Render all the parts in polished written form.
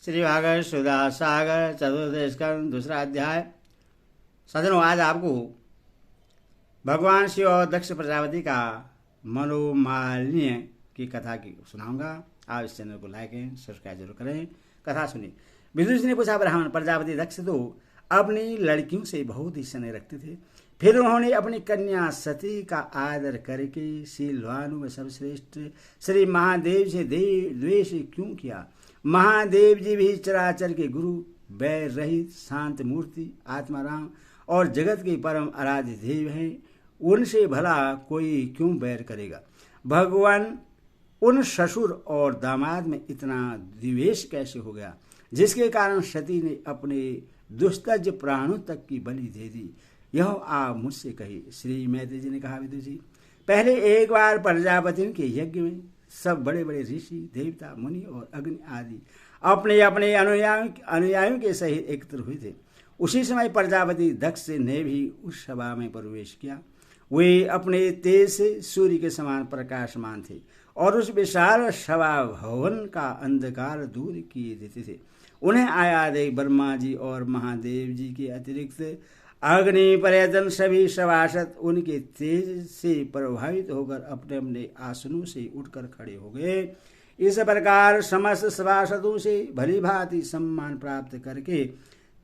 श्री भागवत सुधा सागर चतुर्दश स्कंद दूसरा अध्याय। सज्जनों, आज आपको भगवान शिव और दक्ष प्रजापति का मनोमालिन्य की कथा की सुनाऊंगा। आप इस चैनल को लाइक एंड सब्सक्राइब जरूर करें। कथा सुनिए। विदुर जी ने पूछा, ब्राह्मण प्रजापति दक्ष तो अपनी लड़कियों से बहुत ही स्नेह रखते थे, फिर उन्होंने अपनी कन्या सती का आदर करके शीलवानु में सर्वश्रेष्ठ श्री महादेव से द्वेष क्यों किया? महादेव जी भी चराचर के गुरु, वैर रहित शांत मूर्ति, आत्माराम और जगत के परम आराध्य देव हैं। उनसे भला कोई क्यों बैर करेगा? भगवान, उन ससुर और दामाद में इतना द्वेष कैसे हो गया जिसके कारण सती ने अपने दुस्तज प्राणों तक की बलि दे दी? यह आप मुझसे कही। श्री मैत्री जी ने कहा, विदुर जी, पहले एक बार प्रजापति के यज्ञ में सब बड़े बड़े ऋषि, देवता, मुनि और अग्नि आदि अपने अपने अनुयायियों के सहित एकत्र हुए थे। उसी समय प्रजापति दक्ष ने भी उस सभा में प्रवेश किया। वे अपने तेज से सूर्य के समान प्रकाशमान थे और उस विशाल सभा भवन का अंधकार दूर किए देते थे। उन्हें आया देख ब्रह्मा जी और महादेव जी के अतिरिक्त अग्नि पर्यटन सभी सभासद उनके तेज से प्रभावित होकर अपने अपने आसनों से उठकर खड़े हो गए। इस प्रकार समस्त सभासदों से भली भांति सम्मान प्राप्त करके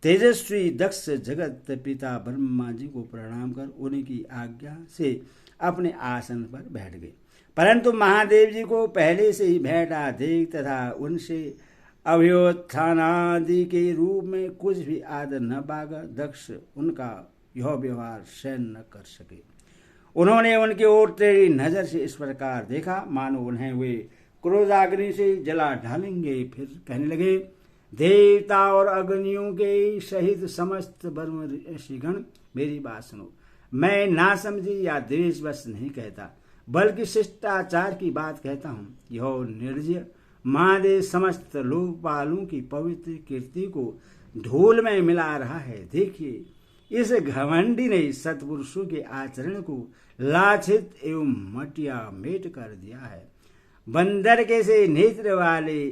तेजस्वी दक्ष जगत पिता ब्रह्मा जी को प्रणाम कर उनकी आज्ञा से अपने आसन पर बैठ गए। परंतु महादेव जी को पहले से ही बैठा देख तथा उनसे अभ्युत्थानादि के रूप में कुछ भी आदर न पाकर दक्ष उनका यह व्यवहार सहन न कर सके। उन्होंने उनकी ओर टेढ़ी नजर से इस प्रकार देखा मानो उन्हें वे क्रोधाग्नि से जला डालेंगे। फिर कहने लगे, देवता और अग्नियों के सहित समस्त ब्रह्म ऋषिगण, मेरी बात सुनो। मैं ना समझी या द्वेषवश नहीं कहता, बल्कि शिष्टाचार की बात कहता हूँ। यह निर्जय महादेव समस्त लोकपालों की पवित्र कीर्ति को धूल में मिला रहा है। देखिए, इस घमंडी ने सत्पुरुषों के आचरण को लाछित एवं मटिया मेट कर दिया है। बंदर के से नेत्र वाले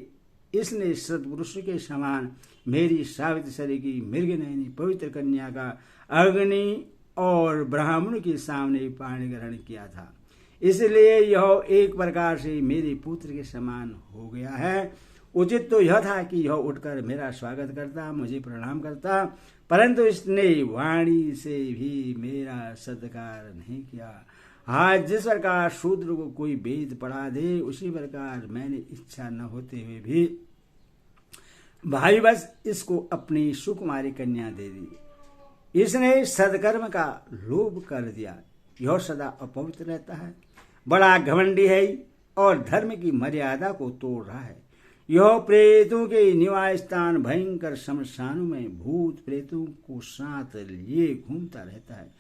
इसने सत्पुरुष के समान मेरी सावित्री शरीर की मृगनयनी पवित्र कन्या का अग्नि और ब्राह्मणों के सामने पाणी ग्रहण किया था, इसलिए यह एक प्रकार से मेरे पुत्र के समान हो गया है। उचित तो यह था कि यह उठकर मेरा स्वागत करता, मुझे प्रणाम करता, परंतु इसने वाणी से भी मेरा सत्कार नहीं किया। आज जिस प्रकार शूद्र को कोई वेद पढ़ा दे, उसी प्रकार मैंने इच्छा न होते हुए भी भाईवश इसको अपनी सुकुमारी कन्या दे दी। इसने सदकर्म का लोभ कर दिया। यह सदा अपवित्र रहता है, बड़ा घमंडी है और धर्म की मर्यादा को तोड़ रहा है। यह प्रेतों के निवास स्थान भयंकर शमशानों में भूत प्रेतों को साथ लिए घूमता रहता है।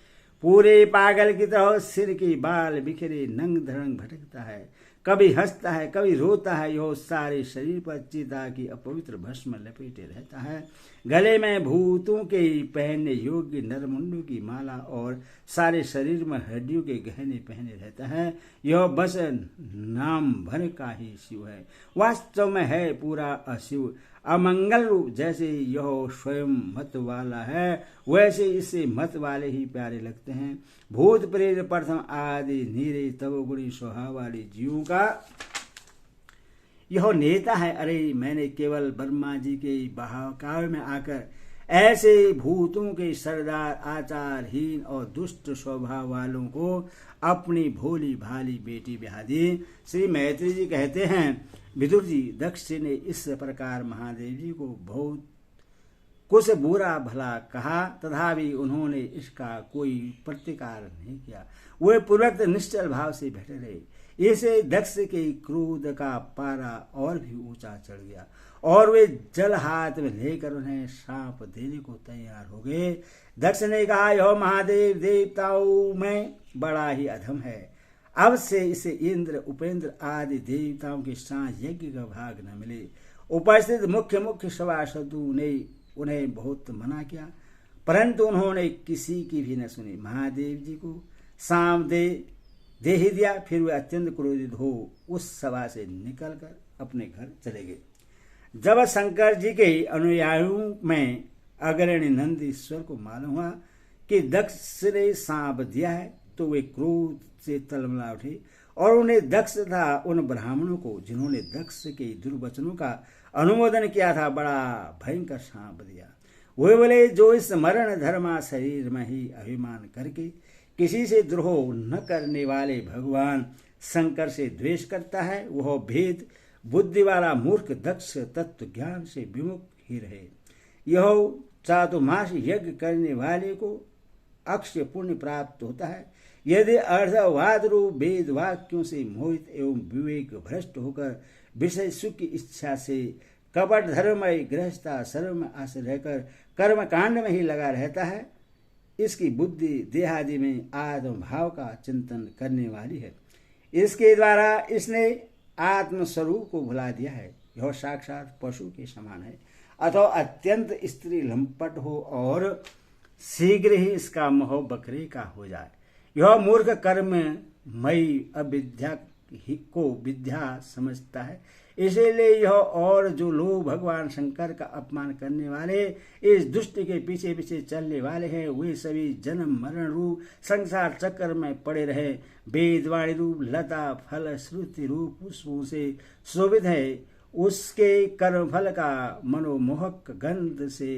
पूरे पागल की तरह सिर के बाल बिखरे नंग धड़ंग भटकता है, कभी हंसता है, कभी रोता है। यह सारे शरीर पर चिता की अपवित्र भस्म लपेटे रहता है। गले में भूतों के पहनने योग्य नरमुंडों की माला और सारे शरीर में हड्डियों के गहने पहने रहता है। यह बस नाम भर का ही शिव है, वास्तव में है पूरा अशिव, अमंगल रूप। जैसे यह स्वयं मत वाला है, वैसे इससे मत वाले ही प्यारे लगते हैं। भूत प्रेत प्रथम आदि नीरे तवगुणी स्वभाव वाले जीवों का यह नेता है। अरे, मैंने केवल ब्रह्मा जी के बहकावे में आकर ऐसे भूतों के सरदार, आचारहीन और दुष्ट स्वभाव वालों को अपनी भोली भाली बेटी ब्याह दी। श्री मैत्री जी कहते हैं, विदुर जी, दक्ष ने इस प्रकार महादेव जी को बहुत कुछ बुरा भला कहा, तथापि उन्होंने इसका कोई प्रतिकार नहीं किया। वे पूर्वक निश्चल भाव से बैठे रहे। इसे दक्ष के क्रोध का पारा और भी ऊंचा चढ़ गया और वे जल हाथ में लेकर उन्हें सांप देने को तैयार हो गए। दक्ष ने कहा, यह महादेव देवताओं में बड़ा ही अधम है। अब से इसे इंद्र, उपेंद्र आदि देवताओं के साथ यज्ञ का भाग न मिले। उपस्थित मुख्य मुख्य सभासदों ने उन्हें बहुत मना किया, परंतु उन्होंने किसी की भी न सुनी। महादेव जी को सांप दे ही दिया। फिर वे अत्यंत क्रोधित हो उस सभा से निकलकर अपने घर चले गए। जब शंकर जी के अनुयायियों में अग्रणी नंदीश्वर को मालूम हुआ कि दक्ष ने सांप दिया है तो वे क्रोध से तलमला उठे और उन्हें दक्ष तथा उन ब्राह्मणों को जिन्होंने दक्ष के दुर्वचनों का अनुमोदन किया था बड़ा भयंकर सांप दिया। वे बोले, जो इस मरण धर्मा शरीर में ही अभिमान करके किसी से द्रोह न करने वाले भगवान शंकर से द्वेष करता है, वह भेद बुद्धि वाला मूर्ख दक्ष तत्व ज्ञान से विमुख ही रहे। यह चातुर्मास यज्ञ करने वाले को अक्षय पुण्य प्राप्त होता है। यदि अर्धवाद रूप वेद वाक्यों से मोहित एवं विवेक भ्रष्ट होकर विषय सुख की इच्छा से कपट धर्ममय गृहस्था सर्व में आश्रय रहकर कर्म कांड में ही लगा रहता है, इसकी बुद्धि देहादि में आत्म भाव का चिंतन करने वाली है। इसके द्वारा इसने आत्म स्वरूप को भुला दिया है। यह साक्षात पशु के समान है, अथवा अत्यंत स्त्री लंपट हो और शीघ्र ही इसका मोह बकरे का हो जाए। यह मूर्ख कर्म मई अविद्या को विद्या समझता है। इसीलिए यह और जो लोग भगवान शंकर का अपमान करने वाले इस दुष्ट के पीछे पीछे चलने वाले हैं, वे सभी जन्म मरण रूप संसार चक्र में पड़े रहे। वेदवाणी रूप लता फल श्रुति रूप पुष्पों से शोभित है, उसके कर्म फल का मनोमोहक गंध से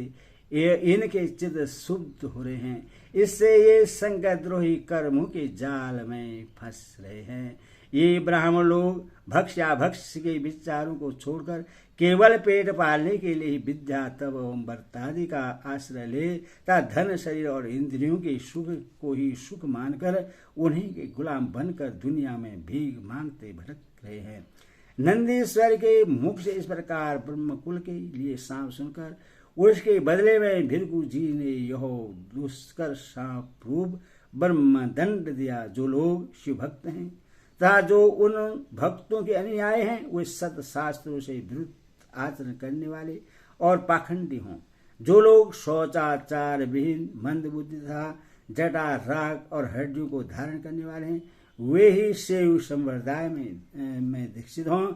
इनके चित्त शुद्ध हो रहे हैं। इससे ये शंकर द्रोही कर्मों के जाल में फंस रहे हैं। ये ब्राह्मण लोग भक्ष्याभक्ष के विचारों को छोड़कर केवल पेट पालने के लिए ही विद्या तप एवं व्रतादि का आश्रय ले तथा धन शरीर और इंद्रियों के सुख को ही सुख मानकर उन्हीं के गुलाम बनकर दुनिया में भीख मांगते भटक रहे हैं। नंदीश्वर के मुख से इस प्रकार ब्रह्म कुल के लिए सांप सुनकर उसके बदले में भिरकू जी ने यह दुष्कर सांप रूप ब्रह्म दंड दिया। जो लोग शिव भक्त हैं तथा जो उन भक्तों के अनुयायी हैं, वे सत शास्त्रों से विरुद्ध आचरण करने वाले और पाखंडी हों। जो लोग शौचाचार विहीन मंद बुद्धि तथा जटा राग और हड्डियों को धारण करने वाले हैं, वे ही शैव संप्रदाय में दीक्षित हों,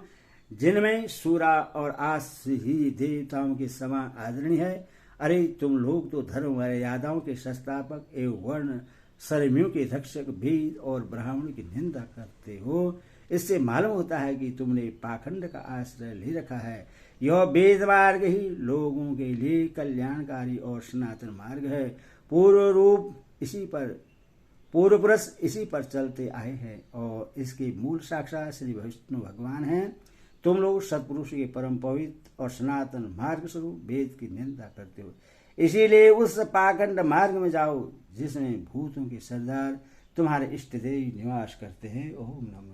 जिनमें सूरा और आस ही देवताओं के समान आदरणीय है। अरे तुम लोग तो धर्म मर्यादाओं के संस्थापक एवं वर्ण सरमियों के रक्षक वेद और ब्राह्मण की निंदा करते हो। इससे मालूम होता है कि तुमने पाखंड का आश्रय ले रखा है। यह वेद मार्ग ही लोगों के लिए कल्याणकारी और सनातन मार्ग है। पूर्व पुरुष इसी पर चलते आए हैं और इसके मूल साक्षात श्री विष्णु भगवान हैं। तुम लोग सत्पुरुष के परम पवित्र और सनातन मार्ग स्वरूप वेद की निंदा करते हो। इसीलिए उस पाखंड मार्ग में जाओ जिसमें भूतों के सरदार तुम्हारे इष्ट देव निवास करते हैं। ओम नमः।